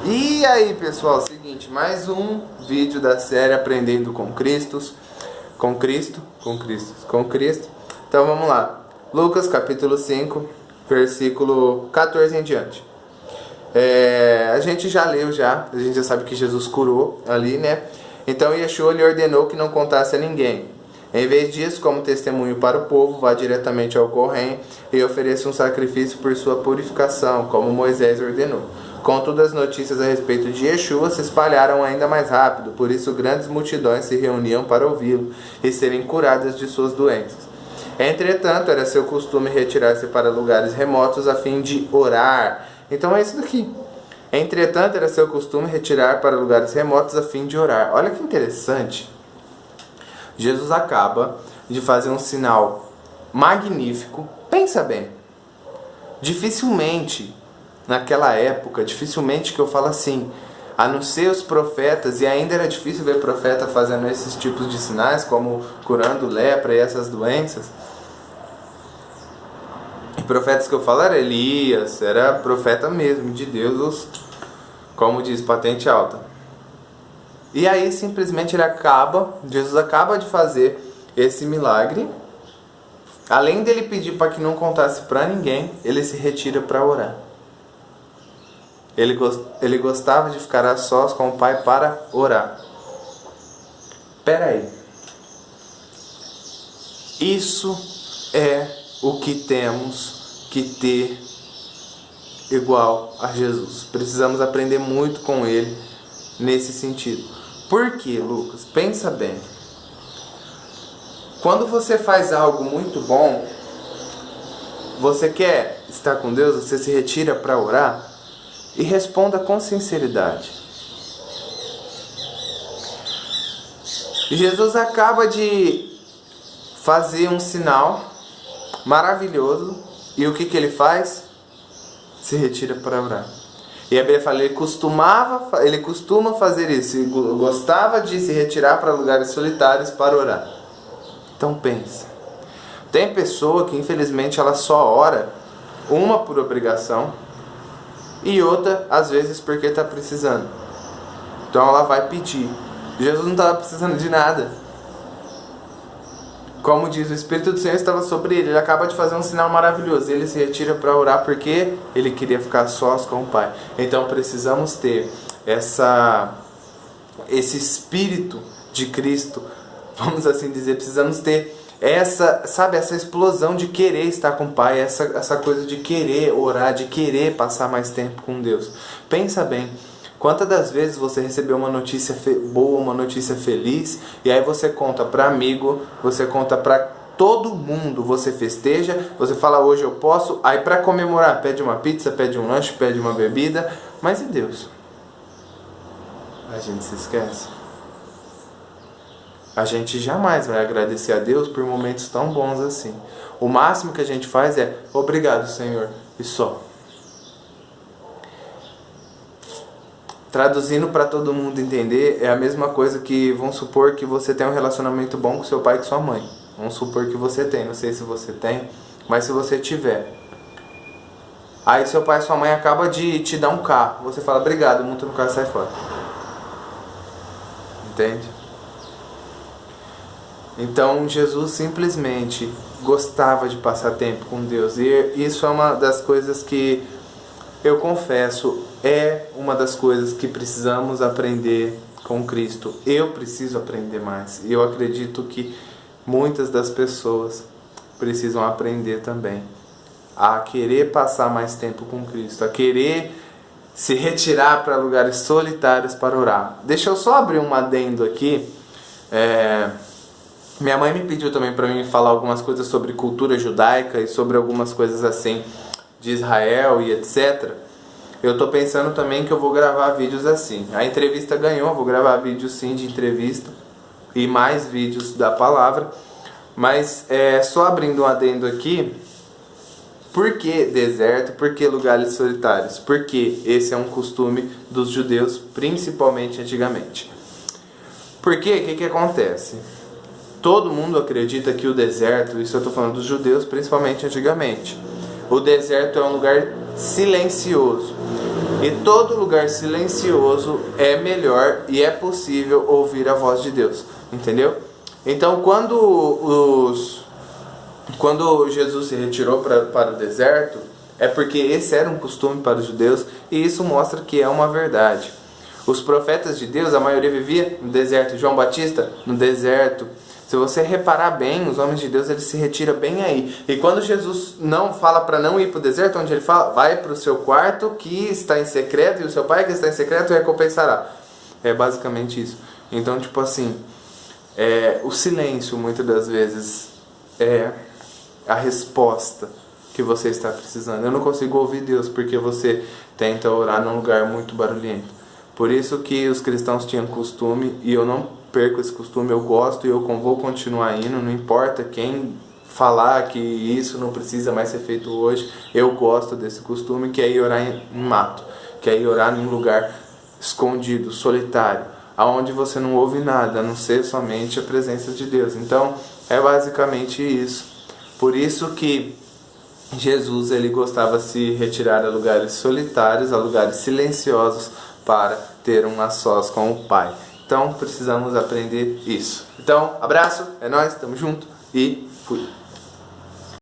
E aí, pessoal, seguinte, mais um vídeo da série Aprendendo com Cristo. Então vamos lá. Lucas capítulo 5, versículo 14 em diante. A gente já leu a gente já sabe que Jesus curou ali, né? Então Yeshua lhe ordenou que não contasse a ninguém. Em vez disso, como testemunho para o povo, vá diretamente ao Corém e ofereça um sacrifício por sua purificação, como Moisés ordenou. Contudo, as notícias a respeito de Yeshua se espalharam ainda mais rápido, por isso grandes multidões se reuniam para ouvi-lo e serem curadas de suas doenças. Entretanto, era seu costume retirar-se para lugares remotos a fim de orar. Então é isso daqui. Entretanto, era seu costume retirar para lugares remotos a fim de orar. Olha que interessante. Jesus acaba de fazer um sinal magnífico. Pensa bem. Dificilmente, naquela época, que eu falo assim, a não ser os profetas, e ainda era difícil ver profeta fazendo esses tipos de sinais, como curando lepra e essas doenças. E profetas que eu falo era Elias, era profeta mesmo, de Deus, como diz, patente alta. E aí simplesmente Jesus acaba de fazer esse milagre. Além dele pedir para que não contasse para ninguém, ele se retira para orar. Ele gostava de ficar a sós com o Pai para orar. Espera aí. Isso é o que temos que ter igual a Jesus. Precisamos aprender muito com ele nesse sentido. Por quê, Lucas? Pensa bem. Quando você faz algo muito bom, você quer estar com Deus, você se retira para orar e responda com sinceridade. Jesus acaba de fazer um sinal maravilhoso e o que ele faz? Se retira para orar. E a Bíblia fala, ele costuma fazer isso, e gostava de se retirar para lugares solitários para orar. Então pensa. Tem pessoa que infelizmente ela só ora, uma por obrigação e outra às vezes porque está precisando. Então ela vai pedir. Jesus não estava precisando de nada. Como diz, o Espírito do Senhor estava sobre ele. Ele acaba de fazer um sinal maravilhoso. Ele se retira para orar porque ele queria ficar sós com o Pai. Então precisamos ter esse Espírito de Cristo, vamos assim dizer. Precisamos ter essa explosão de querer estar com o Pai, essa coisa de querer orar, de querer passar mais tempo com Deus. Pensa bem. Quantas das vezes você recebeu uma notícia boa, uma notícia feliz, e aí você conta para amigo, você conta para todo mundo, você festeja, você fala hoje eu posso, aí para comemorar pede uma pizza, pede um lanche, pede uma bebida, mas e Deus? A gente se esquece. A gente jamais vai agradecer a Deus por momentos tão bons assim. O máximo que a gente faz é obrigado, Senhor, e só. Traduzindo para todo mundo entender, é a mesma coisa que, vamos supor que você tem um relacionamento bom com seu pai e com sua mãe. Vamos supor que você tem, não sei se você tem, mas se você tiver. Aí seu pai e sua mãe acabam de te dar um carro. Você fala, obrigado, monta no carro e sai fora. Entende? Então Jesus simplesmente gostava de passar tempo com Deus. E isso é uma das coisas que eu confesso, é uma das coisas que precisamos aprender com Cristo. Eu preciso aprender mais. E eu acredito que muitas das pessoas precisam aprender também a querer passar mais tempo com Cristo, a querer se retirar para lugares solitários para orar. Deixa eu só abrir um adendo aqui. Minha mãe me pediu também para mim falar algumas coisas sobre cultura judaica e sobre algumas coisas assim de Israel e etc. Eu tô pensando também que eu vou gravar vídeos assim. A entrevista ganhou, eu vou gravar vídeos sim de entrevista e mais vídeos da palavra. Mas só abrindo um adendo aqui, por que deserto? Por que lugares solitários? Porque esse é um costume dos judeus, principalmente antigamente. Porque o que acontece? Todo mundo acredita que o deserto, isso eu estou falando dos judeus, principalmente antigamente, o deserto é um lugar silencioso. E todo lugar silencioso é melhor e é possível ouvir a voz de Deus, entendeu? Então quando Jesus se retirou para o deserto, é porque esse era um costume para os judeus, e isso mostra que é uma verdade. Os profetas de Deus, a maioria vivia no deserto. João Batista, no deserto. Se você reparar bem, os homens de Deus, eles se retiram bem aí. E quando Jesus não fala para não ir para o deserto, onde ele fala, vai para o seu quarto que está em secreto, e o seu pai que está em secreto recompensará. É basicamente isso. Então, tipo assim, o silêncio, muitas das vezes, é a resposta que você está precisando. Eu não consigo ouvir Deus porque você tenta orar num lugar muito barulhento. Por isso que os cristãos tinham costume, e eu não perco esse costume, eu gosto e eu vou continuar indo, não importa quem falar que isso não precisa mais ser feito hoje, eu gosto desse costume, que é ir orar em mato, que é ir orar num lugar escondido, solitário, aonde você não ouve nada, a não ser somente a presença de Deus. Então, é basicamente isso. Por isso que Jesus, ele gostava de se retirar a lugares solitários, a lugares silenciosos, para ter um a sós com o Pai. Então precisamos aprender isso. Então, abraço, é nóis, tamo junto e fui.